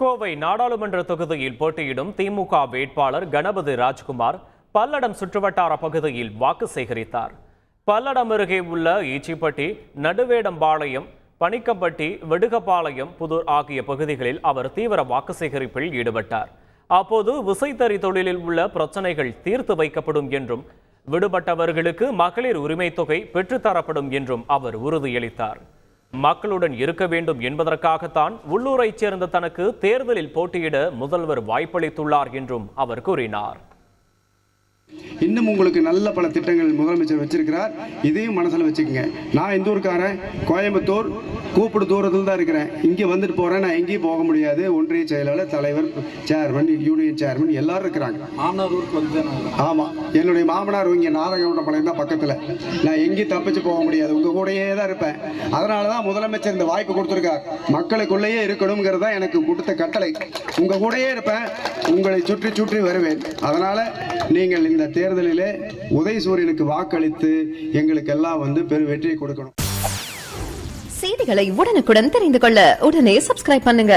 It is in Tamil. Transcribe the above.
கோவை நாடாளுமன்ற தொகுதியில் போட்டியிடும் திமுக வேட்பாளர் கணபதி ராஜ்குமார் பல்லடம் சுற்றுவட்டார பகுதியில் வாக்கு சேகரித்தார். பல்லடம் அருகே உள்ள ஈச்சிப்பட்டி, நடுவேடம்பாளையம், பணிக்கப்பட்டி, வெடுகப்பாளையம், புதூர் ஆகிய பகுதிகளில் அவர் தீவிர வாக்கு சேகரிப்பில் ஈடுபட்டார். அப்போது விசைத்தறி தொழிலில் உள்ள பிரச்சனைகள் தீர்த்து வைக்கப்படும் என்றும் விடுபட்டவர்களுக்கு மகளிர் உரிமை தொகை பெற்றுத்தரப்படும் என்றும் அவர் உறுதியளித்தார். மக்களுடன் இருக்க வேண்டும் என்பதற்காகத்தான் உள்ளூரைச் சேர்ந்த தனக்கு தேர்தலில் போட்டியிட முதல்வர் வாய்ப்பளித்துள்ளார் என்றும் அவர் கூறினார். இன்னும் உங்களுக்கு நல்ல பல திட்டங்கள் முதலமைச்சர் வச்சிருக்கிறார். இதையும் மனசில் வச்சுக்கோங்க. நான் இந்த ஊருக்காரன், கோயம்புத்தூர் கூப்பிடு தூரத்தில் தான் இருக்கிறேன். இங்கே வந்துட்டு போகிறேன், நான் எங்கேயும் போக முடியாது. ஒன்றிய செயலாளர், தலைவர், சேர்மன், யூனியன் சேர்மன் எல்லாரும் இருக்கிறாங்க. ஆமாம், என்னுடைய மாமனார் இங்கே நாதகவுண்டபாளையம் தான் பக்கத்தில். நான் எங்கேயும் தப்பிச்சு போக முடியாது, உங்கள் கூடயே தான் இருப்பேன். அதனால தான் முதலமைச்சர் இந்த வாய்ப்பு கொடுத்துருக்கார். மக்களுக்குள்ளேயே இருக்கணுங்கிறதா எனக்கு கொடுத்த கட்டளை. உங்கள் கூடயே இருப்பேன், உங்களை சுற்றி சுற்றி வருவேன். அதனால் நீங்கள் இந்த தேர்தலிலே உதயசூரியனுக்கு வாக்களித்து எங்களுக்கு எல்லாம் பெரு வெற்றியை கொடுக்கணும். செய்திகளை உடனுக்குடன் தெரிந்து கொள்ள உடனே சப்ஸ்கிரைப் பண்ணுங்க.